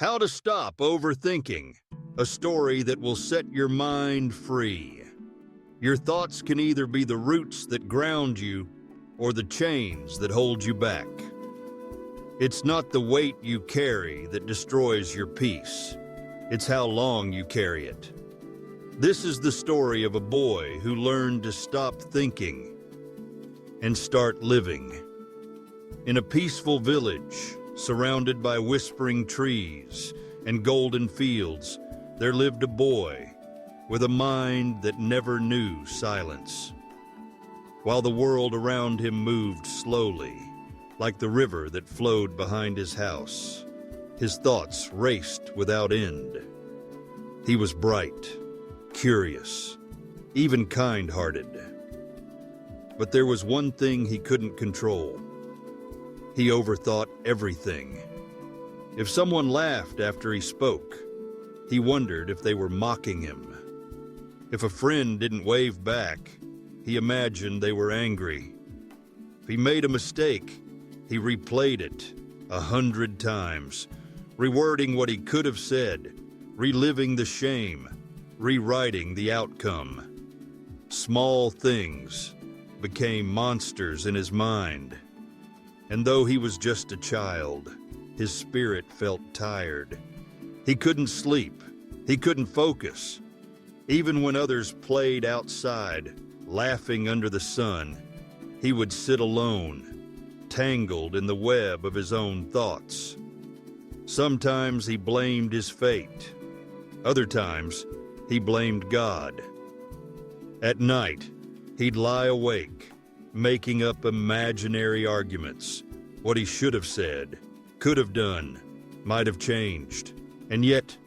How to Stop Overthinking, a story that will set your mind free. Your thoughts can either be the roots that ground you or the chains that hold you back. It's not the weight you carry that destroys your peace. It's how long you carry it. This is the story of a boy who learned to stop thinking and start living. In a peaceful village, surrounded by whispering trees and golden fields, there lived a boy with a mind that never knew silence. While the world around him moved slowly, like the river that flowed behind his house, his thoughts raced without end. He was bright, curious, even kind-hearted. But there was one thing he couldn't control. He overthought everything. If someone laughed after he spoke, he wondered if they were mocking him. If a friend didn't wave back, he imagined they were angry. If he made a mistake, he replayed it 100 times, rewording what he could have said, reliving the shame, rewriting the outcome. Small things became monsters in his mind. And though he was just a child, his spirit felt tired. He couldn't sleep. He couldn't focus. Even when others played outside, laughing under the sun, he would sit alone, tangled in the web of his own thoughts. Sometimes he blamed his fate. Other times, he blamed God. At night, he'd lie awake, making up imaginary arguments. What he should have said, could have done, might have changed. And yet,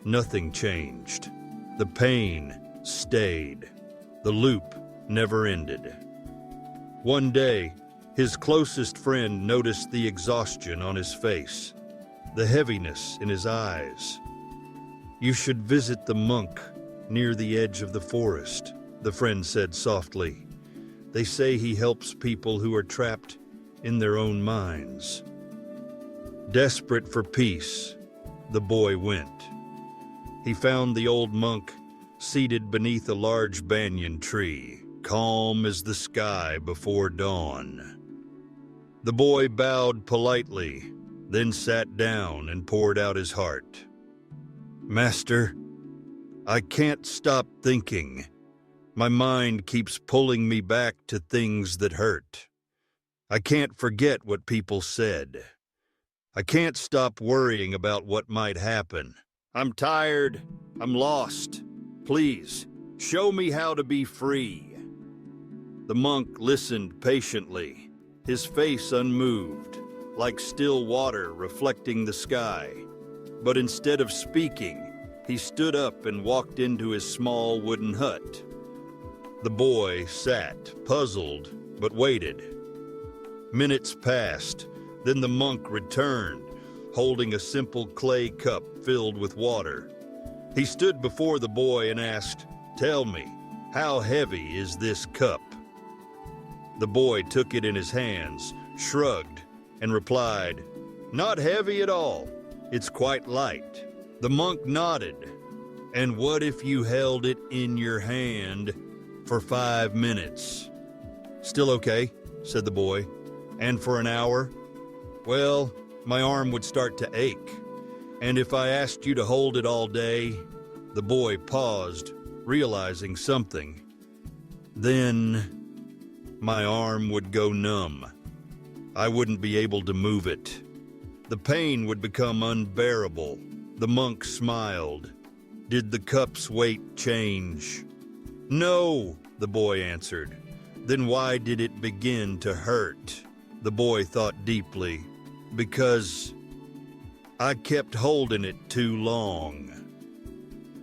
nothing changed. The pain stayed. The loop never ended. One day, his closest friend noticed the exhaustion on his face, the heaviness in his eyes. "You should visit the monk near the edge of the forest," the friend said softly. "They say he helps people who are trapped in their own minds." Desperate for peace, the boy went. He found the old monk seated beneath a large banyan tree, calm as the sky before dawn. The boy bowed politely, then sat down and poured out his heart. "Master, I can't stop thinking. My mind keeps pulling me back to things that hurt. I can't forget what people said. I can't stop worrying about what might happen. I'm tired. I'm lost. Please, show me how to be free." The monk listened patiently, his face unmoved, like still water reflecting the sky. But instead of speaking, he stood up and walked into his small wooden hut. The boy sat, puzzled, but waited. Minutes passed, then the monk returned, holding a simple clay cup filled with water. He stood before the boy and asked, "Tell me, how heavy is this cup?" The boy took it in his hands, shrugged, and replied, "Not heavy at all. It's quite light." The monk nodded. "And what if you held it in your hand for 5 minutes?" "Still okay," said the boy. "And for an hour?" "Well, my arm would start to ache. And if I asked you to hold it all day?" The boy paused, realizing something. "Then my arm would go numb. I wouldn't be able to move it. The pain would become unbearable." The monk smiled. "Did the cup's weight change?" "No," the boy answered. "Then why did it begin to hurt?" The boy thought deeply. "Because I kept holding it too long."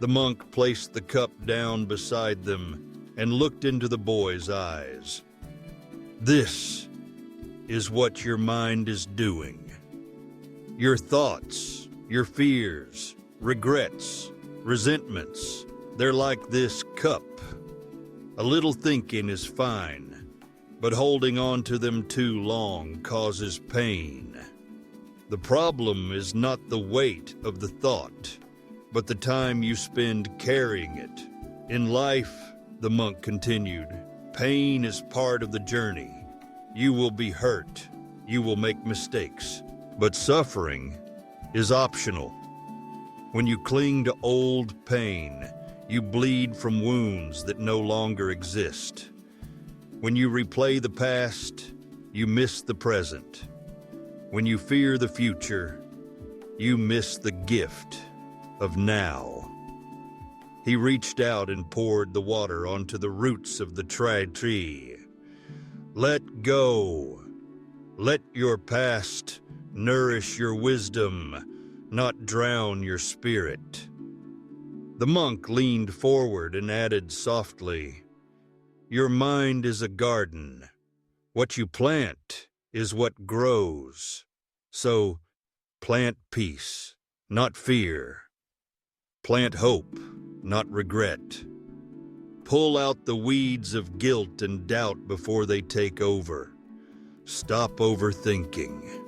The monk placed the cup down beside them and looked into the boy's eyes. "This is what your mind is doing. Your thoughts, your fears, regrets, resentments, they're like this cup. A little thinking is fine, but holding on to them too long causes pain." The problem is not the weight of the thought, but the time you spend carrying it. In life, the monk continued, pain is part of the journey. You will be hurt. You will make mistakes. But suffering is optional. When you cling to old pain, you bleed from wounds that no longer exist. When you replay the past, you miss the present. When you fear the future, you miss the gift of now. He reached out and poured the water onto the roots of the tree. Let go. Let your past nourish your wisdom, not drown your spirit. The monk leaned forward and added softly, your mind is a garden. What you plant is what grows. So plant peace, not fear. Plant hope, not regret. Pull out the weeds of guilt and doubt before they take over. Stop overthinking.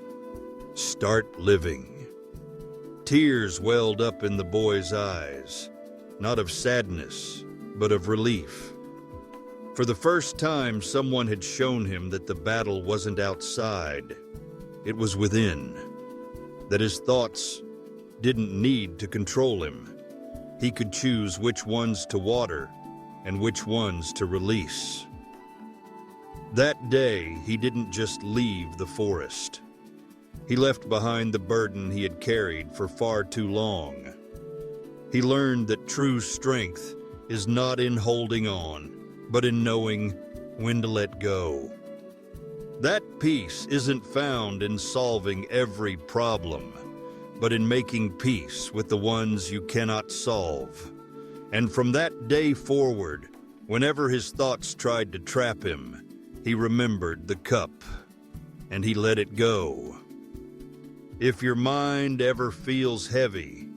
Start living. Tears welled up in the boy's eyes, not of sadness, but of relief. For the first time, someone had shown him that the battle wasn't outside, it was within. That his thoughts didn't need to control him. He could choose which ones to water and which ones to release. That day, he didn't just leave the forest. He left behind the burden he had carried for far too long. He learned that true strength is not in holding on, but in knowing when to let go. That peace isn't found in solving every problem, but in making peace with the ones you cannot solve. And from that day forward, whenever his thoughts tried to trap him, he remembered the cup, and he let it go. If your mind ever feels heavy,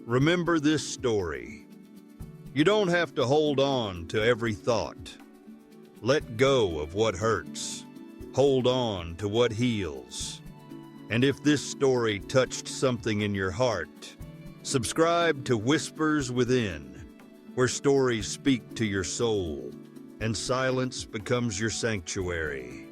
remember this story. You don't have to hold on to every thought. Let go of what hurts. Hold on to what heals. And if this story touched something in your heart, subscribe to Whispers Within, where stories speak to your soul and silence becomes your sanctuary.